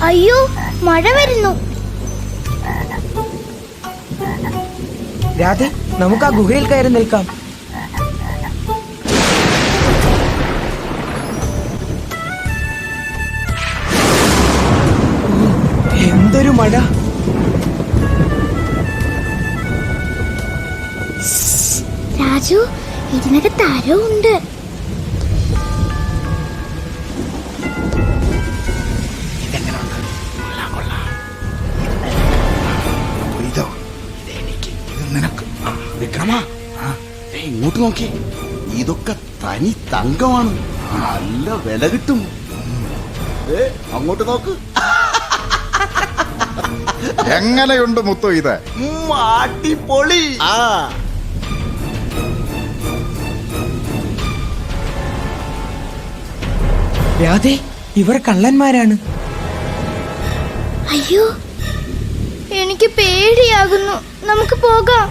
അയ്യോ, മഴ വരുന്നു. രാധേ, നമുക്ക് ആ ഗുഹയിൽ കയറി നിൽക്കാം. എന്തൊരു മഴ! രാജു, ഇതിനകത്ത് ആരോ ഉണ്ട്. വിക്രമ, ഇങ്ങോട്ട് നോക്കി. ഇതൊക്കെ തനി തങ്കമാണ്. നല്ല വില കിട്ടും. അങ്ങോട്ട് നോക്ക്. എങ്ങനെയുണ്ട് മുത്തു ഇത്? അടിപൊളി. രാധേ, ഇവർ കള്ളന്മാരാണ്. അയ്യോ, എനിക്ക് പേടിയാകുന്നു. നമുക്ക് പോകാം.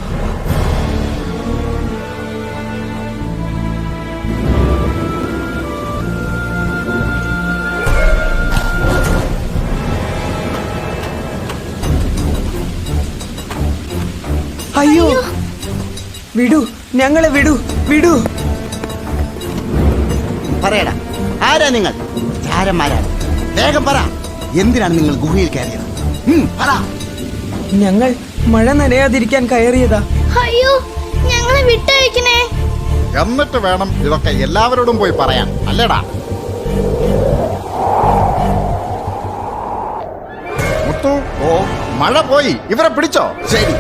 അയ്യോ, വിടൂ, ഞങ്ങളെ വിടൂ, വിടൂ. പറയടാ, ആരാ നിങ്ങൾ? ചാരന്മാരാണ്. വേഗം പറ, എന്തിനാണ് നിങ്ങൾ ഗുഹയിൽ കയറിയത്? പറ. ഞങ്ങൾ മഴ നനയാതിരിക്കാൻ കയറിയതാ. അയ്യോ, ഞങ്ങളെ വിട്ടയക്കണേ. എന്നിട്ട് വേണം ഇതൊക്കെ എല്ലാവരോടും പോയി പറയാൻ, അല്ലേടാ? മുത്തു, മഴ പോയി. ഇവരെ പിടിച്ചോ. ശരി.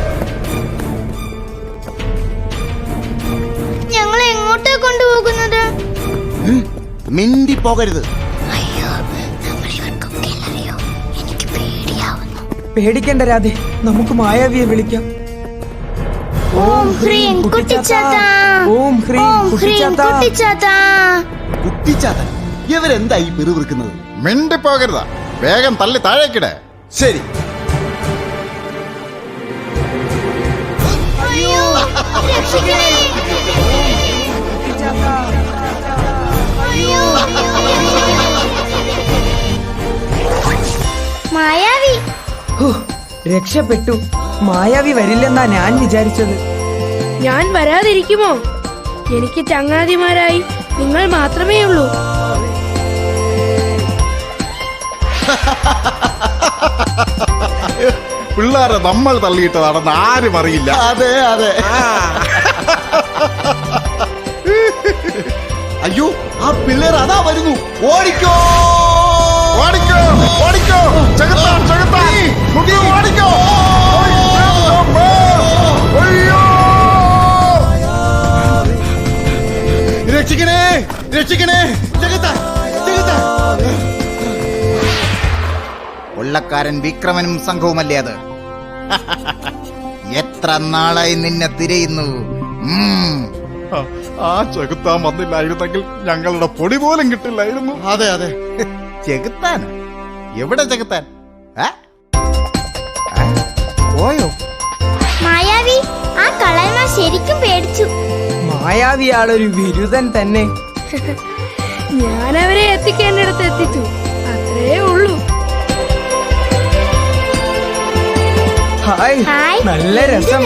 ഞങ്ങളെ എങ്ങോട്ടാ കൊണ്ടുപോകുന്നത്? മിണ്ടി പോകരുത്. അയ്യോ, നമ്മൾ ഇവർക്കൊക്കെ അറിയോ? എനിക്ക് പേടിയാവുന്നു. പേടിക്കണ്ട രാധേ, നമുക്ക് മായാവിയെ വിളിക്കാം. ഓം ഹ്രീം കുട്ടിച്ചാത്ത, ഓം ഹ്രീം കുട്ടിച്ചാത്ത. കുട്ടിച്ചാത്തൻ, ഇവരെന്താ ഈ പിറുപിറുക്കുന്നത്? മിണ്ടി പോകരുതാ. വേഗം തള്ളി താഴേക്കിടെ. ശരി. അയ്യോ, രക്ഷിക്കണേ. അയ്യോ, മായാവി. രക്ഷപ്പെട്ടു. മായാവി വരില്ലെന്നാ ഞാൻ വിചാരിച്ചത്. ഞാൻ വരാതിരിക്കുമോ? എനിക്ക് ചങ്ങാതിമാരായി നിങ്ങൾ മാത്രമേ ഉള്ളൂ. പിള്ളേരെ നമ്മൾ തള്ളിയിട്ടതാണെന്ന് ആരും അറിയില്ല. അതെ അതെ. അയ്യോ, ആ പിള്ളേർ അതാ വരുന്നു. ഓടിക്കോ, ഓടിക്കോ, ഓടിക്കോ. ചെകുത്താൻ, ചെകുത്താൻ. മുഖി, ഓടിക്കോ. അയ്യോ, രക്ഷിക്കണേ, രക്ഷിക്കണേ. ചെകുത്താൻ, ചെകുത്താൻ. കൊള്ളക്കാരൻ വിക്രമനും സംഘവുമല്ലേ അത്? എത്ര നാളായി നിന്നെ തിരയുന്നു. ആ ചെകുത്താൻ വന്നില്ലായിരുന്നെങ്കിൽ ഞങ്ങളുടെ പൊടി പോലും കിട്ടില്ലായിരുന്നു. അതെ അതെ. ചെകുത്താൻ? എവിടെ ചെകുത്താൻ? പോയോ? മായാവി, ആ കള്ളന്മാർ ശരിക്കും പേടിച്ചു. മായാവി ആളൊരു വിരുദ്ധൻ തന്നെ. ഞാൻ അവരെ എത്തിക്കേണ്ടിടത്ത് എത്തിച്ചു, അത്രേ ഉള്ളൂ. ഹായ്, നല്ല രസം.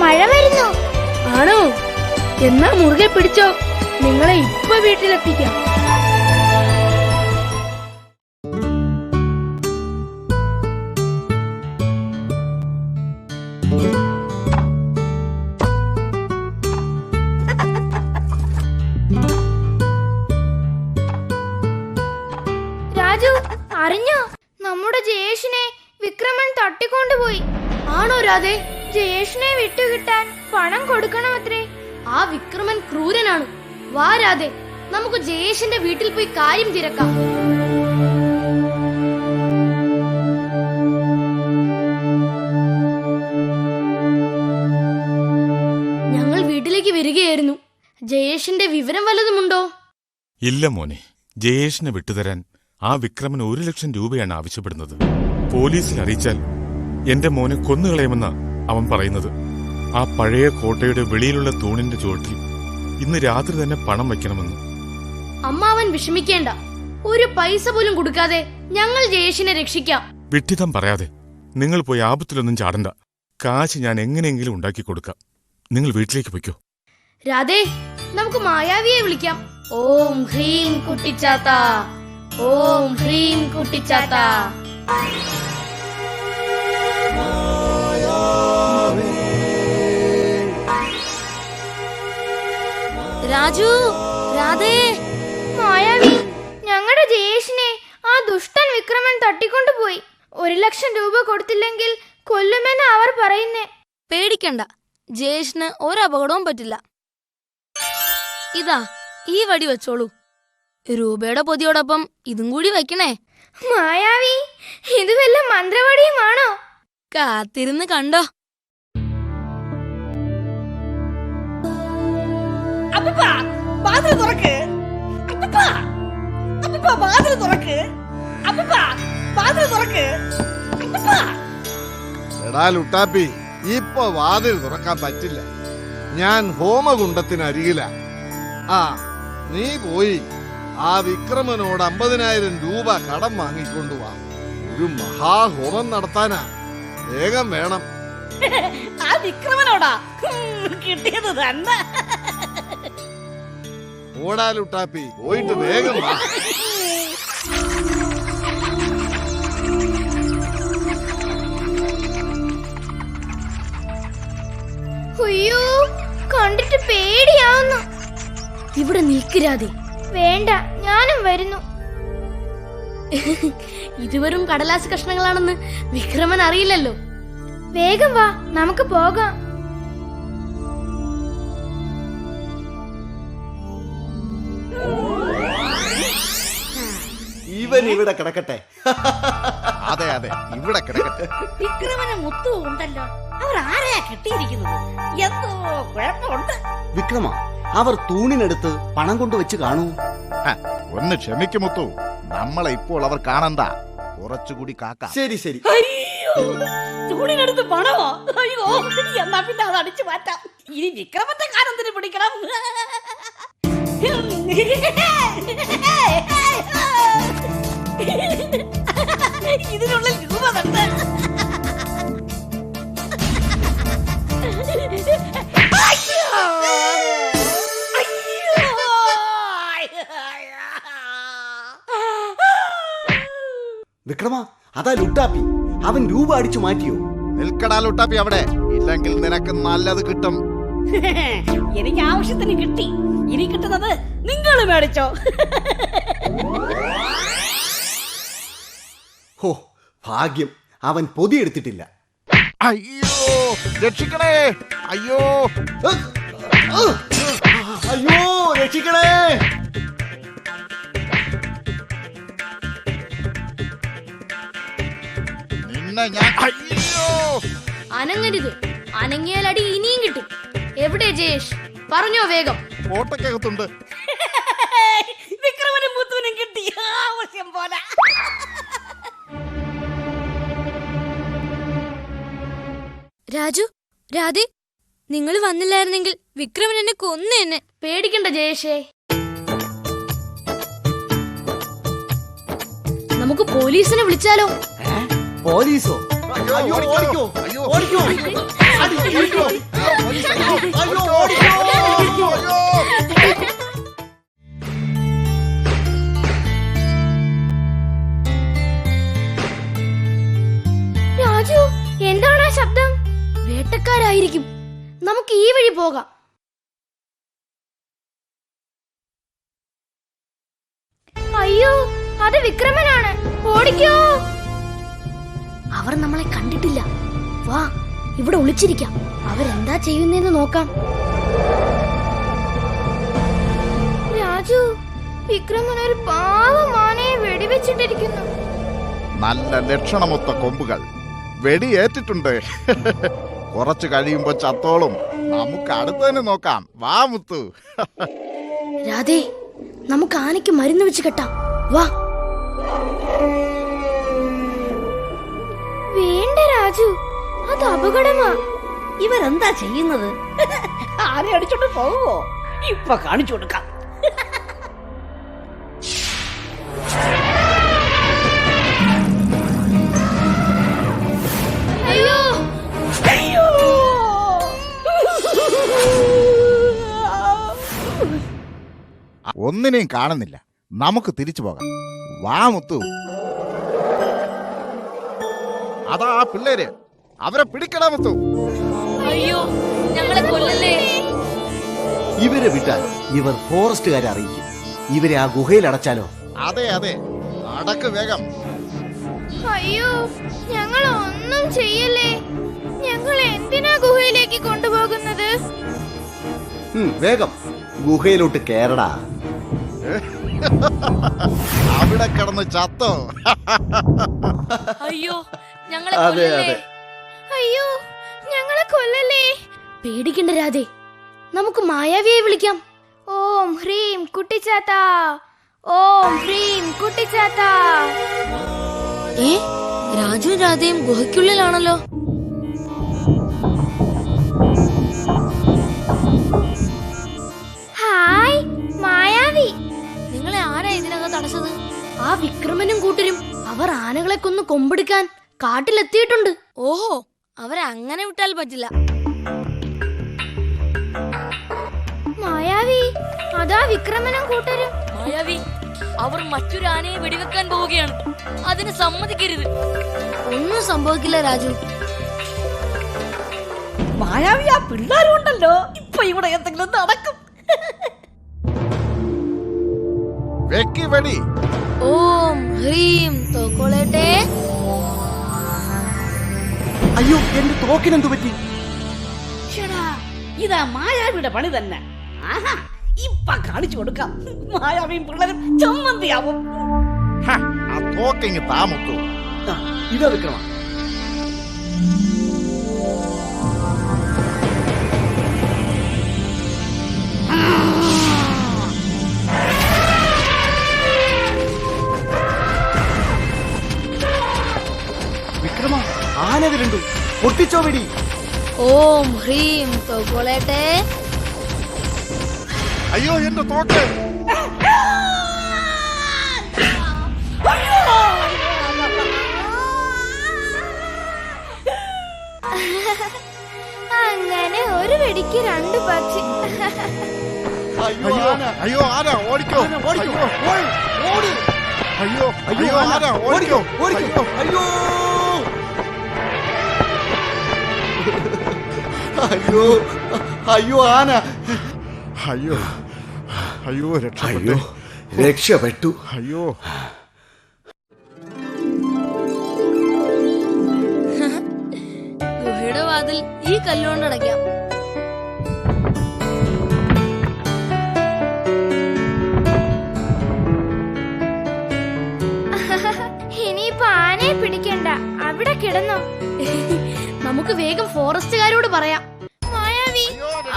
മഴ വരുന്നു. ആണോ? എന്നാ മുറുകെ പിടിച്ചോ, നിങ്ങളെ ഇപ്പൊ വീട്ടിലെത്തിക്കാം. രാജു, അറിഞ്ഞോ? നമ്മുടെ ജയേഷിനെ വിക്രമൻ തട്ടിക്കൊണ്ടുപോയി. ആണോ രാധേ? ജയേഷിനെ വിട്ടുകിട്ടാൻ പണം കൊടുക്കണമത്രേ. ആ വിക്രമൻ ക്രൂരനാണ്. വാ രാധേ, നമുക്ക് ജയേഷിന്റെ വീട്ടിൽ പോയി കാര്യം തിരക്കാം. ഞങ്ങൾ വീട്ടിലേക്ക് വരികയായിരുന്നു. ജയേഷിന്റെ വിവരം വല്ലതുമുണ്ടോ? ഇല്ല മോനെ, ജയേഷിനെ വിട്ടുതരാൻ ആ വിക്രമൻ 1 ലക്ഷം രൂപയാണ് ആവശ്യപ്പെടുന്നത്. പോലീസിൽ അറിയിച്ചാൽ എന്റെ മോനെ കൊന്നുകളയുമെന്നാ അവൻ പറയുന്നത്. ആ പഴയ കോട്ടയുടെ വെളിയിലുള്ള തൂണിന്റെ ചുവട്ടിൽ ഇന്ന് രാത്രി തന്നെ പണം വയ്ക്കണമെന്ന്. അമ്മാവൻ വിഷമിക്കേണ്ട. ഒരു പൈസ പോലും കൊടുക്കാതെ ഞങ്ങൾ ജയേഷിനെ രക്ഷിക്കാം. വിഡ്ഢിതം പറയാതെ നിങ്ങൾ പോയി ആപത്തിലൊന്നും ചാടണ്ട. കാശ് ഞാൻ എങ്ങനെയെങ്കിലും ഉണ്ടാക്കി കൊടുക്കാം. നിങ്ങൾ വീട്ടിലേക്ക് പൊയ്ക്കോ. രാധേ, നമുക്ക് മായാവിയെ വിളിക്കാം. ഓം ഹ്രീം കുട്ടിച്ചാത്ത, ഓം ഹ്രീം കുട്ടിച്ചാത്ത. രാജു, രാധേ. മായാവി, ഞങ്ങളുടെ ജയേഷിനെ ആ ദുഷ്ടൻ വിക്രമൻ തട്ടിക്കൊണ്ടുപോയി. 1,00,000 രൂപ കൊടുത്തില്ലെങ്കിൽ കൊല്ലുമെന്ന് അവർ പറയുന്നേ. പേടിക്കണ്ട, ജയേഷിന് ഒരപകടവും പറ്റില്ല. ഇതാ, ഈ വടി വെച്ചോളൂ. രൂപയുടെ പൊതിയോടൊപ്പം ഇതും കൂടി വെക്കണേ. മായാവി, ഇത് വല്ല മന്ത്രവാടിയുമാണോ? കാത്തിരുന്ന് കണ്ടോ. എടാ ലുട്ടാപ്പി, ഇപ്പൊ വാതിൽ തുറക്കാൻ പറ്റില്ല. ഞാൻ ഹോമകുണ്ടത്തിനരികില. ആ, നീ പോയി ആ വിക്രമനോട് 50,000 രൂപ കടം വാങ്ങിക്കൊണ്ടുവാ. ഒരു മഹാഹോമം നടത്താനാ. വേഗം വേണം. ആ വിക്രമനോടാ കിട്ടിയത് തന്നെ. ഓടാ ലുട്ടാപ്പി, പോയിട്ട് വേഗം വാ. അയ്യോ, കണ്ടിട്ട് പേടിയാവുന്നു. ഇവിടെ നിൽക്കരാതെ. വേണ്ട, ഞാനും വരുന്നു. ഇതുവരും കടലാസ് കഷ്ണങ്ങളാണെന്ന് വിക്രമൻ അറിയില്ലല്ലോ. വേഗം വാ, നമുക്ക് പോകാം. ഇവൻ ഇവിടെ കിടക്കട്ടെ. അതെ അതെ, ഇവിടെ കിടക്കട്ടെ. വിക്രമന് മുത്തു ഉണ്ടല്ലോ. അവർ ആരെയാ കിട്ടിയിരിക്കുന്നത്? എന്തോ കുഴപ്പമുണ്ട്. വിക്രമ, അവർ തൂണിനടുത്ത് പണം കൊണ്ടുവച്ച് കാണൂ. ഒന്ന് ക്ഷമിക്കുമുത്തു, നമ്മളെ ഇപ്പോൾ അവർ കാണണ്ട. കുറച്ചുകൂടി കാക്ക. ശരി ശരി. അയ്യോ, തൂണിനടുത്ത് പണമോ? അയ്യോ, എന്നാ പിന്നെ അത് അടിച്ചു മാറ്റാം. ഇനി വിക്രമത്തെ കാലത്തിന് പിടിക്കണം. ഇതിനുള്ളിൽ രൂപ തന്നെ. വിക്രമ, അതാ ലുട്ടാപ്പി. അവൻ രൂപ അടിച്ചു മാറ്റിയോ? നിൽക്കടാ ലുട്ടാപ്പി അവിടെ, ഇല്ലെങ്കിൽ നിനക്ക് നല്ലത് കിട്ടും. എനിക്ക് ആവശ്യത്തിന് കിട്ടി. ഇനി കിട്ടുന്നത് നിങ്ങൾ മേടിച്ചോ. ഹോ, ഭാഗ്യം, അവൻ പൊതിയെടുത്തിട്ടില്ല. അയ്യോ, രക്ഷിക്കണേ. അയ്യോ, അയ്യോ, രക്ഷിക്കണേ. നിന്നെ ഞാൻ. അയ്യോ, അനങ്ങരുത്. അനങ്ങിയാൽ അടി ഇനിയും കിട്ടും. എവിടെ ജയേഷ്? പറഞ്ഞോ വേഗം. കോട്ടക്കകത്തുണ്ട്. വിക്രമനും മുത്തുവിനും കിട്ടി. ആവശ്യം പോലെ. രാജു, രാധേ, നിങ്ങൾ വന്നില്ലായിരുന്നെങ്കിൽ വിക്രമൻ എന്നെ കൊന്നെന്നെ. പേടിക്കണ്ട ജയേഷേ, നമുക്ക് പോലീസിനെ വിളിച്ചാലോ? പോലീസോ? അയ്യോ, അയ്യോ, ഓടിക്കോ. ഓടിക്കോ. അയ്യോ. ഓടിക്കോ. അടി, ഓടിക്കോ. അയ്യോ, ഓടിക്കോ. രാജു, എന്താണ് ആ ശബ്ദം? വേട്ടക്കാരായിരിക്കും. നമുക്ക് ഈ വഴി പോകാം. അയ്യോ, അത് വിക്രമനാണ്. ഓടിക്കോ. അവർ നമ്മളെ കണ്ടിട്ടില്ല. വാ, ഇവിടെ ഒളിച്ചിരിക്കാം. അവരെന്താ ചെയ്യുന്നതെന്ന് നോക്കാം. രാജു, വിക്രമൻ ഒരു പാവമാനയെ വെടിവെച്ചിട്ടിരിക്കുന്നു. നല്ല ലക്ഷണമൊത്ത കൊമ്പുകൾ വെടിയേറ്റിട്ടുണ്ട്. കുറച്ചു കഴിയുമ്പോ ചത്തോളും. നമുക്ക് അടുത്തന്നെ നോക്കാം. വാ മുത്തു. രാധേ, നമുക്ക് ആനയ്ക്ക് മരുന്ന് വെച്ച് കെട്ടാം. വാ. വേണ്ട രാജു, അത് അപകടമാ. ഇവരെന്താ ചെയ്യുന്നത്? ആരെ അടിച്ചോണ്ട് പോവോ? ഇപ്പൊ കാണിച്ചു കൊടുക്കാം. ഒന്നിനെയും കാണുന്നില്ല. നമുക്ക് തിരിച്ചു പോകാം. വാ മുത്തു. അതാ ആ പിള്ളേര്, അവരെ പിടിക്കടാ മുത്തു. അയ്യോ, ഞങ്ങളെ കൊല്ലല്ലേ. ഇവരെ വിട്ടാൽ ഇവർ ഫോറസ്റ്റുകാരെ അറിയിക്കും. ഇവരെ ആ ഗുഹയിൽ അടച്ചാലോ? അതെ അതെ, നടക്ക് വേഗം. അയ്യോ, ഞങ്ങൾ ഒന്നും ചെയ്യല്ലേ. ഞങ്ങൾ എന്തിനാ ഗുഹയിലേക്ക് കൊണ്ടുപോകുന്നത്? വേഗം ഗുഹയിലോട്ട് കേറടാ. അവിടെ കിടന്ന് ചത്തോ? അയ്യോ, ഞങ്ങളെ അതെ കൊല്ലല്ലേ. അതെ. അയ്യോ, ഞങ്ങളെ കൊല്ലല്ലേ. പേടിക്കണ്ട രാധേ, നമുക്ക് മായാവിയെ വിളിക്കാം. ഓം ഹ്രീം കുട്ടിച്ചാത്ത, ഓം ഹ്രീം കുട്ടിച്ചാത്ത. ഏ, രാജുവും രാധയും ഗുഹയ്ക്കുള്ളിലാണല്ലോ. ഹായ് മായാവി. നിങ്ങളെ ആരാ ഇതിനകത്ത് അടച്ചത്? ആ വിക്രമനും കൂട്ടരും. അവർ ആനകളെ കൊന്ന് കൊമ്പെടുക്കാൻ കാട്ടിലെത്തിയിട്ടുണ്ട്. ഓഹോ, അവരെ അങ്ങനെ വിട്ടാൽ പറ്റില്ല. മായാവി, അതാ വിക്രമനും കൂട്ടരും. മായാവി, അവർ മറ്റൊരു ആനയെ വെടിവെക്കാൻ പോവുകയാണ്. അതിന് സമ്മതിക്കരുത്. ഒന്നും സംഭവിക്കില്ല രാജു. മായാവി, ആ പിള്ളേരും ഉണ്ടല്ലോ. ഇപ്പൊ ഇവിടെ എന്തെങ്കിലും നടക്കും. വെക്കി വെടി. ഓം ഹ്രീം തോക്കോളേട്ടെ. അയ്യോ, എന്റെ തോക്കിനെന്തു പറ്റി? ശ്ശെടാ, ഇതാ മായാവിയുടെ പണി തന്നെ. ആഹാ, ഇപ്പൊ കാണിച്ചു കൊടുക്കാം. മായാവിയും പിള്ളേരും ചമ്മന്തിയാവും. ഹ, ആ തോക്കിങ് താ മുത്തു. ഇതാ വിക്രമ. വിക്രമ, ആന വരുന്നു. പൊട്ടിച്ചോ വെടി. ഓം ഹ്രീം തോക്കോളേട്ടെ. അയ്യോ, എന്റെ തോക്ക്. അങ്ങനെ ഒരു വെടിക്ക് രണ്ട് പക്ഷി. അയ്യോ, അയ്യോ ആന. അയ്യോ, ആന ഓടിക്കോ. ആന, ഓടിക്കോ. ഓട്, ഓട്. അയ്യോ അയ്യോ, അയ്യോ, ആന, ആന ഓടിക്കോ, ഓടിക്കോ. ഓടിക്കോ. അയ്യോ, അയ്യോ, അയ്യോ, ആന. അയ്യോ അയ്യോ, രക്ഷപ്പെട്ടു. അയ്യോ, രക്ഷപ്പെട്ടു. അയ്യോ, ഗുഹയുടെ വാതിൽ ഈ കല്ലുകൊണ്ട് അടയ്ക്കാം. ഇനിയിപ്പോ ആനയെ പിടിക്കണ്ട, അവിടെ കിടന്നോ. നമുക്ക് വേഗം ഫോറസ്റ്റുകാരോട് പറയാം. മായാവി,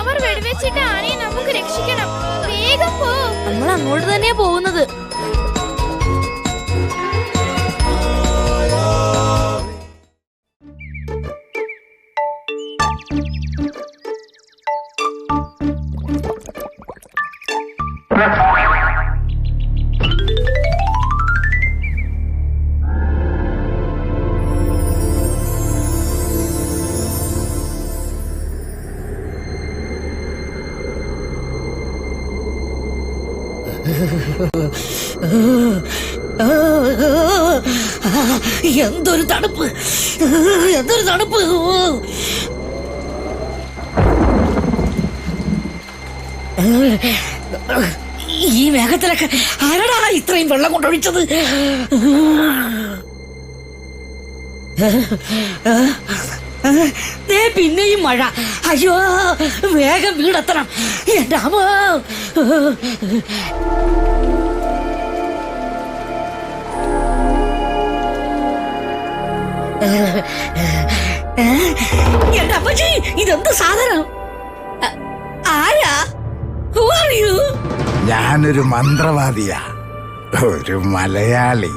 അവർ വെടിവെച്ചിട്ട് ആനയെ നമുക്ക് രക്ഷിക്കണം. വേഗം പോ. നമ്മൾ അങ്ങോട്ട് തന്നെയാ പോകുന്നത്. എന്തൊരു തണുപ്പ്, എന്തൊരു തണുപ്പ്. ഈ മേഘത്തിലൊക്കെ ആരടാ ഇത്രയും വെള്ളം കൊണ്ടൊഴിച്ചത്? പിന്നെയും മഴ. അയ്യോ, വേഗം വീടെത്തണം. എന്റെ അമ്മ. എന്റെ അപ്പച്ചി, ഇതെന്ത് സാധനം? ആരാ? Who are you? ഞാനൊരു മന്ത്രവാദിയാ, ഒരു മലയാളി.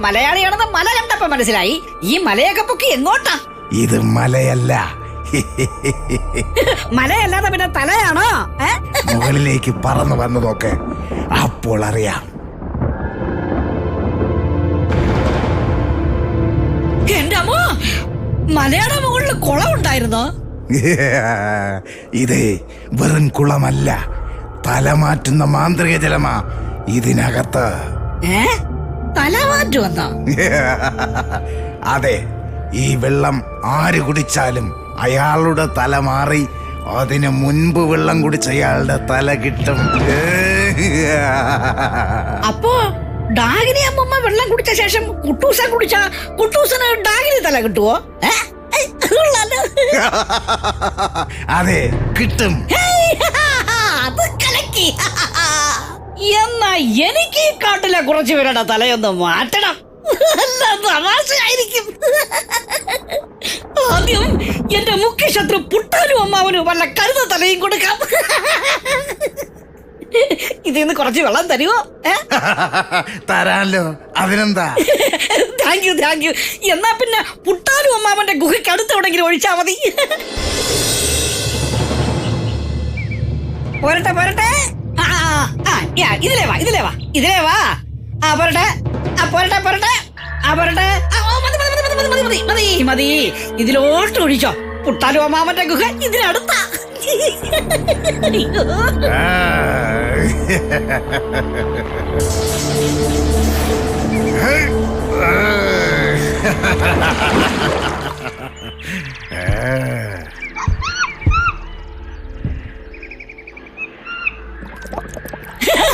മലയാളിയാണെന്ന് മല കണ്ടപ്പോ മനസ്സിലായി. ഈ മലയൊക്കെ പൊക്കി എങ്ങോട്ടാ? ഇത് മലയല്ല, മലയല്ലാതെ പിന്നെ തലയാണോ? മുകളിലേക്ക് പറന്നു വന്നതൊക്കെ അപ്പോൾ അറിയാം. എന്റെ അമ്മ, മലയുടെ മുകളിൽ കുളം ഉണ്ടായിരുന്നോ? ഇത് വെറും കുളമല്ല, തല മാറ്റുന്ന മാന്ത്രിക ജലമാ ഇതിനകത്ത്. തല മാറ്റുവന്നോ? അതെ, ഈ വെള്ളം ആര് കുടിച്ചാലും അയാളുടെ തല മാറി അതിനു മുൻപ് വെള്ളം കുടിച്ച അയാളുടെ തല കിട്ടും. അപ്പോ ഡാഗിനി അമ്മമ്മ വെള്ളം കുടിച്ച ശേഷം കുട്ടൂസൻ കുടിച്ച കുട്ടൂസന് ഡാഗിനി തല കിട്ടുവോ? അതെ, കിട്ടും. അത് കലക്കി. എന്നാ എനിക്ക് ഈ കാട്ടിലെ കുറച്ചു പേരുടെ തലയൊന്ന് മാറ്റണം. തമാശയായിരിക്കും. ആദ്യം എന്റെ മുഖ്യ ശത്രു പുട്ടാനും അമ്മാവനും വല്ല കരുത തലയും കൊടുക്കാം. ഇതിന്ന് കുറച്ച് വെള്ളം തരുമോ? തരാല്ലോ, അതിനെന്താ? Thank you, thank you. എന്നാ പിന്നെ പുട്ടാനും അമ്മാവന്റെ ഗുഹയ്ക്ക് അടുത്തെവിടെങ്കിലും ഒഴിച്ചാ മതി. പോരട്ടെ പോരട്ടെ. ഇതിലേ വാ, ഇതിലേ വാ, ഇതിലേ വാ. പോരട്ടെ, പോരട്ടെ, പോരട്ടെ, പോരട്ടെ. മതി മതി മതി. ഇതിലോട്ട് ഒഴിച്ചോ. പുട്ടാലും അമ്മാവന്റെ ഗുഹ ഇതിനടുത്താ.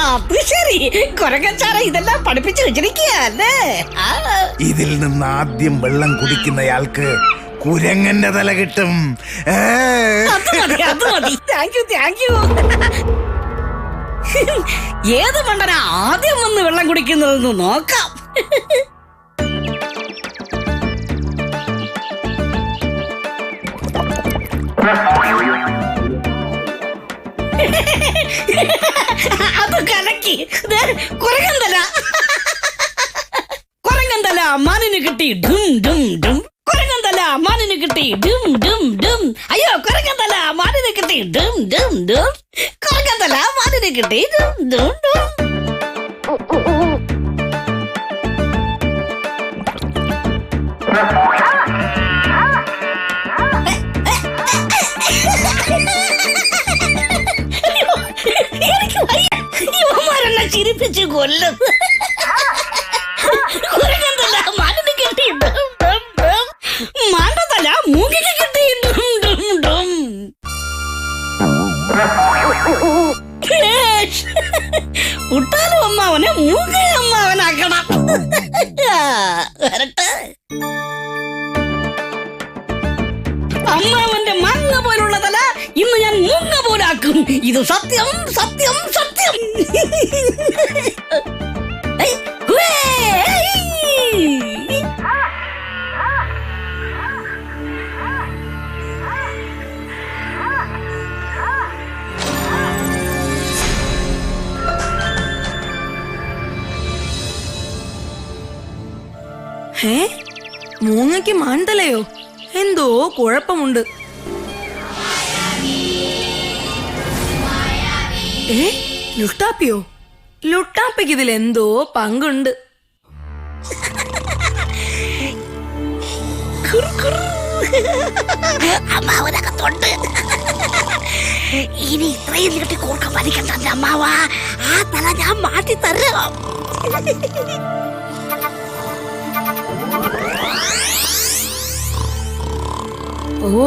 അത് ശരി, കൊരങ്ങച്ചാറ ഇതെല്ലാം പഠിപ്പിച്ചു വെച്ചിരിക്കുകയല്ലേ? ഇതിൽ നിന്ന് ആദ്യം വെള്ളം കുടിക്കുന്നയാൾക്ക് കുരങ്ങന്റെ തല കിട്ടും. അത് മതി, അത് മതി. Thank you, thank you. ഏത് മണ്ടനാ ആദ്യം വന്ന് വെള്ളം കുടിക്കുന്നതെന്ന് നോക്കാം. അത് കലക്കി. കുരങ്ങന്തല, കുരങ്ങന്തല മാനിന് കിട്ടി. ഡും ഡും ഡും. കുരങ്ങന്തല മാനിന് കിട്ടി. ഡും ഡും ഡും. അയ്യോ, കുരങ്ങന്തല മാനിന് കിട്ടി. ഡും ഡും ഡും. കുരങ്ങന്തല മാനിന് കിട്ടി. ഡും ഡും ഡും. ഇവന്മാരെന്നെ ചിരിപ്പിച്ച് കൊല്ലും. കുരങ്ങന്തല മാനിന് കിട്ടി. ഡും ഡും ഡും. മാണ്ടത്തല മൂങ്ങിക്ക് കിട്ടി. ഡും ഡും ഡും. പുട്ടാനും അമ്മാവനെ മൂങ്ങ അമ്മാവനാക്കണം. വരട്ടെ. അമ്മാവന്റെ മങ്ങ പോലുള്ള തല ഇന്ന് ഞാൻ മൂങ്ങ പോലാക്കും. ഇത് സത്യം, സത്യം, സത്യം. മൂങ്ങയ്ക്ക് മാന്തലയോ? എന്തോ കുഴപ്പമുണ്ട്. ലുട്ടാപ്പിയോ? ലുട്ടാപ്പിക്ക് ഇതിൽ എന്തോ പങ്കുണ്ട്. അമ്മാവനകത്തുണ്ട്. ഇനി ഇത്രയും നീട്ടി കൂർക്കം വലിക്കണ്ട അമ്മാവ. ആ തല ഞാൻ മാറ്റി തരാം. ഓ,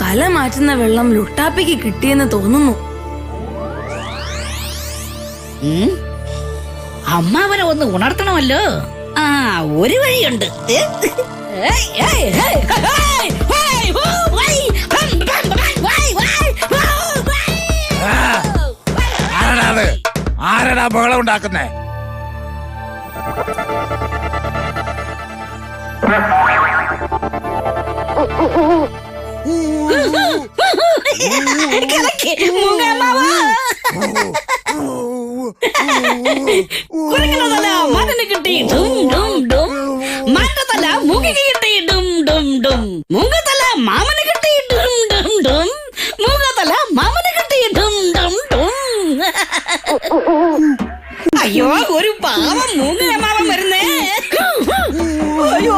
തല മാറ്റുന്ന വെള്ളം ലുട്ടാപ്പിക്ക് കിട്ടിയെന്ന് തോന്നുന്നു. അമ്മാവനെ ഒന്ന് ഉണർത്തണമല്ലോ. ഒരു വഴിയുണ്ട്. ആരടാ ബഹളം ഉണ്ടാക്കുന്നേ? കുരങ്ങനതല മാനിന് കിട്ടി. ഡും ഡും ഡും. മാറ്റത്തല മൂങ്ങിക്ക് കിട്ടി. ഡും ഡും ഡും. മൂങ്ങത്തല മാമന് കിട്ടി. ഡും ഡും ഡും. മൂങ്ങത്തല മാമന് കിട്ടി. ഡും ഡും ഡും. അയ്യോ, ഒരു പാവം മൂങ്ങ അമ്മാവൻ വരുന്നേ. അയ്യോ,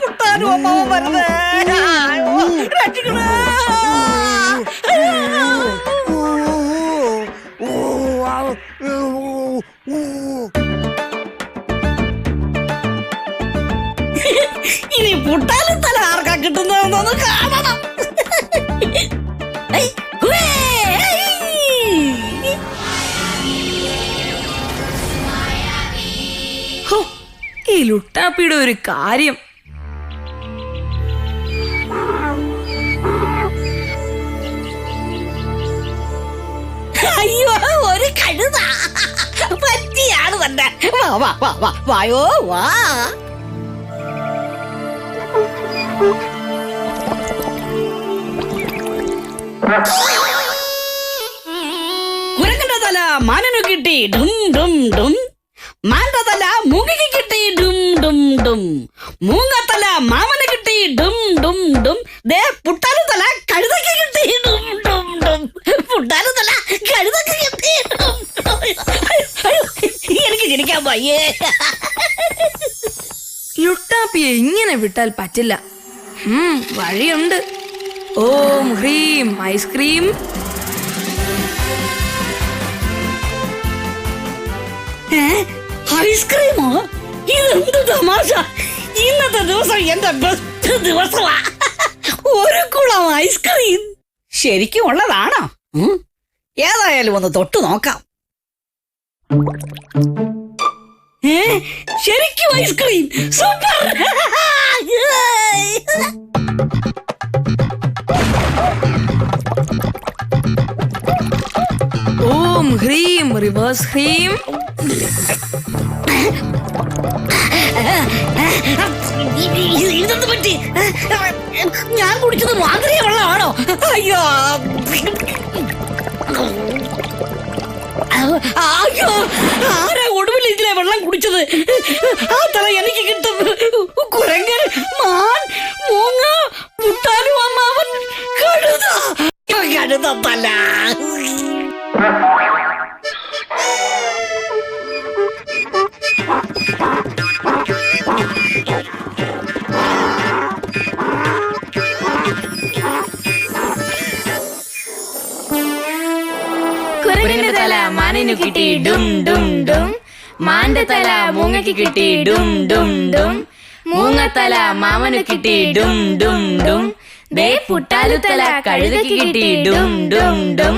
പുട്ടാനും അമ്മാവൻ വരുന്നേ. രക്ഷിക്കണേ. ഇനി പുട്ടാലും തല ആർക്കാ കിട്ടുന്നതെന്നൊന്ന് കാണണം. ഐ, ഹുവേ, ഐ. ഹോ, ഈ ലുട്ടാപ്പിയുടെ ഒരു കാര്യം. അയ്യോ, ഒരു കഴുത പറ്റിയാണ് തന്നെ. വാ വാ വാ വാ വായോ വാ. കുരങ്ങന്റെ തല മാനനു കിട്ടി ഡും ഡും ഡും. മാന്റെ തല മൂങ്ങിക്ക് കിട്ടി ഡും ഡും ഡും. മൂങ്ങത്തല മാമന് കിട്ടി ഡും ഡും ഡും. ദേ പുട്ടാലും തല കഴുതക്ക് കിട്ടി ഡും ഡും ഡും. പുട്ടാലും തല കഴുതക്ക് കിട്ടി ഡും ഡും. അയ്യോ, എനിക്ക് ചിരിക്കാൻ വയ്യേ. ലുട്ടാപ്പിയെ ഇങ്ങനെ വിട്ടാൽ പറ്റില്ല. വഴിയുണ്ട്. ഓം ഹ്രീം ഐസ്ക്രീം. ഐസ്ക്രീമോ? ഇതെന്ത് തമാശ! ഇന്നത്തെ ദിവസം എന്റെ ബെസ്റ്റ് ദിവസമാ. ഒരു കുളം ഐസ്ക്രീം ശരിക്കും ഉള്ളതാണോ? ഏതായാലും ഒന്ന് തൊട്ടു നോക്കാം. ശരിക്കും ഐസ്ക്രീം സൂപ്പർ. ഓം ഹ്രീം റിവേഴ്സ് ഹ്രീം. ഇതെന്ത് പറ്റി? ഞാൻ കുടിച്ചത് മാതിരിയ വെള്ളമാണോ? അയ്യോ അയ്യോ, ആരാ ഒടുവിൽ ഇതിലെ വെള്ളം കുടിച്ചത്? ആ തല എനിക്ക് കിട്ടും. കുരങ്ങൻ, മാൻ, മൂങ്ങ, മുട്ടാലും അമ്മാവൻ, കഴുത. കഴുത തല. കുരങ്ങന്റെ തല മാനിനു കിട്ടി ഡും ഡും ഡും. മാന്റെ തല മൂങ്ങയ്ക്ക് കിട്ടി ഡും ഡും ഡും. മൂങ്ങത്തല മാമനു കിട്ടി ഡും ഡും ഡും. ദേ പുട്ടാലുത്തല കഴുതയ്ക്ക് കിട്ടി ഡും ഡും ഡും.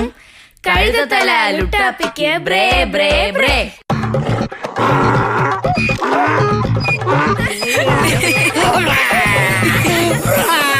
കഴുതത്തല ലുട്ടാപ്പിക്ക് ബ്രേ ബ്രേ ബ്രേ. ആ